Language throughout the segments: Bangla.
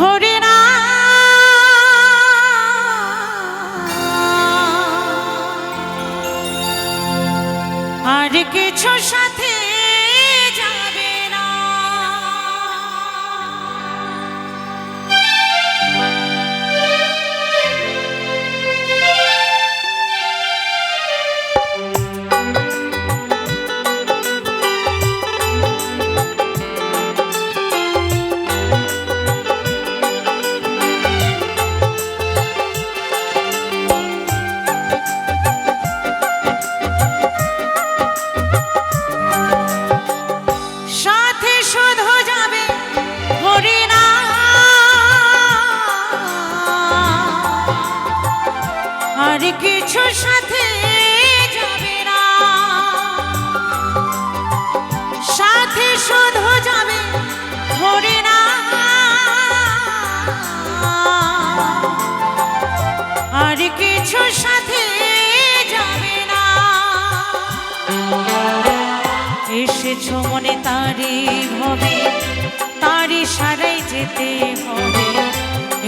হরে না আর কিছু সাথে যাবে না। আর কিছু সাথে যাবে না, সাথে শুধু যাবে হরে না। আর কিছু সাথে যাবে না। এসেছো মনে তারি হবে, তারি সারাই যেতে হবে।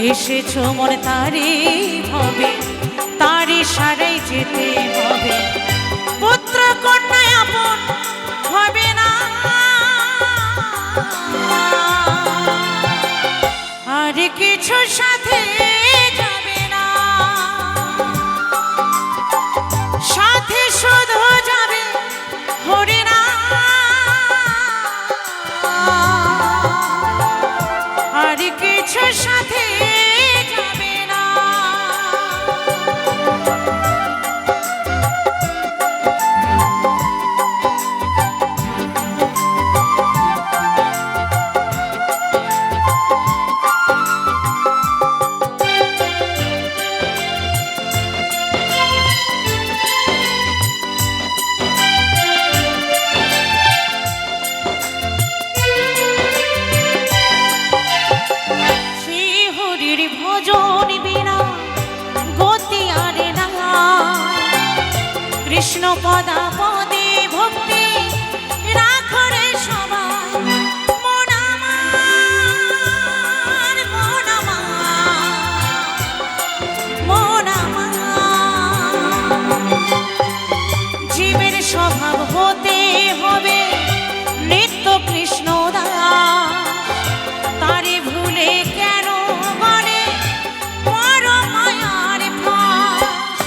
এসেছো মনে তারি হবে, তারি সারাই যেতে হবে। পুত্র কন্যায় আপন হবে না, আর কিছু সাথে যাবে না। সাথে শুধু যাবে হরে না, আর কিছু সাথে ভজন বিনা গতি আরে না। কৃষ্ণ পদা পদে ভক্তি রাখরে সবাই। মন আমার, মন আমার, মন আমার। জীবের স্বভাব হতে হবে নিত্য কৃষ্ণ দাস। তারে ভুলে কেন বলে পরম মায়ার ফাঁস।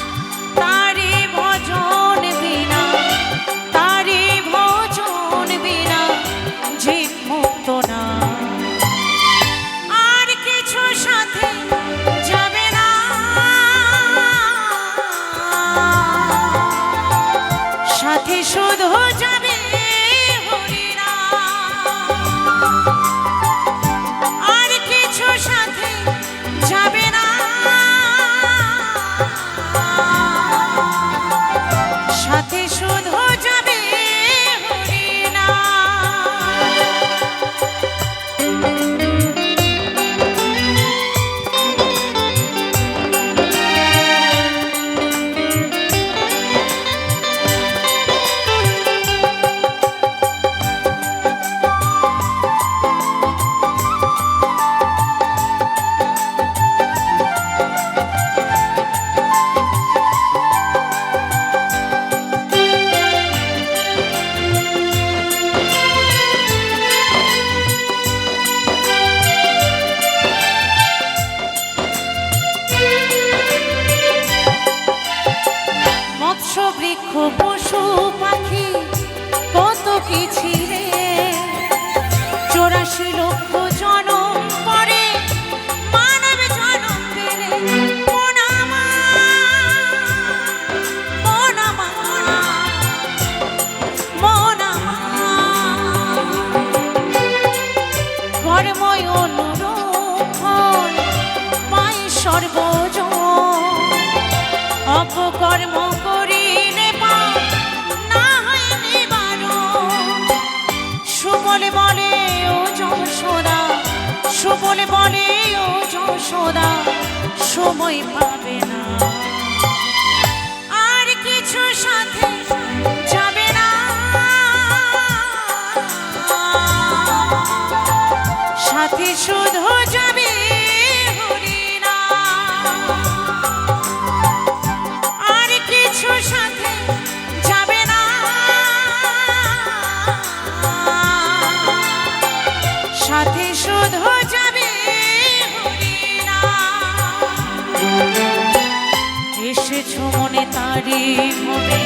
তারে ভজন বিনা, তারে ভজন বিনা জীব মুক্ত না। আর কিছু সাথে যাবে না, সাথে শুধু যাবে হরি না। আর কিছু সাথে যাবে না, সাথে শুধু যাবে হরি না। বৃক্ষ পশু পাখি কত কি ছিলে। 84 লক্ষ জনম পরে মানব জনম পেলে। মন আমার, মন আমার, মন আমার। কর্মই অনুরক্ষণ পাই সর্বজন। অপকর্ম করিলে পাপ না হয় নিবারণ। সুবলে বলে ও যশোদা, সুবলে বলে ও যশোদা, সময় পাবে না। আর কিছু সাথে যাবে না, সাথে শুধু যাবে এসেছো মনে তারি হবে,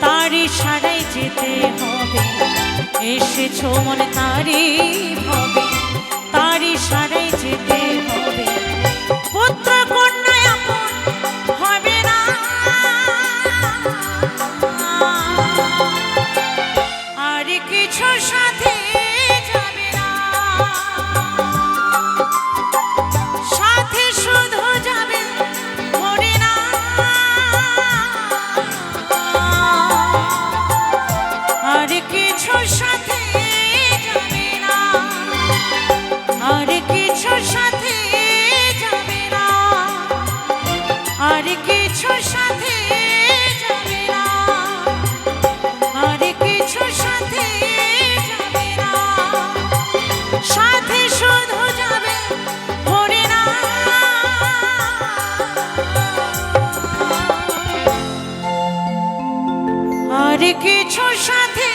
তারি সারাই যেতে হবে। এসেছো মনে তারি হবে, তারি সারাই যেতে হবে। পুত্র কন্যায় আপন হবে না, আর কিছু সাথে যাবে না। সাথে শুধু যাবে হরি না, আর কিছু সাথে যাবে না, আর কিছু সাথে যাবে না, আর কিছু সাথে যাবে না, আর কিছু সাথে যাবে না। সাথে শুধু যাবে হরি না, আর কিছু সাথে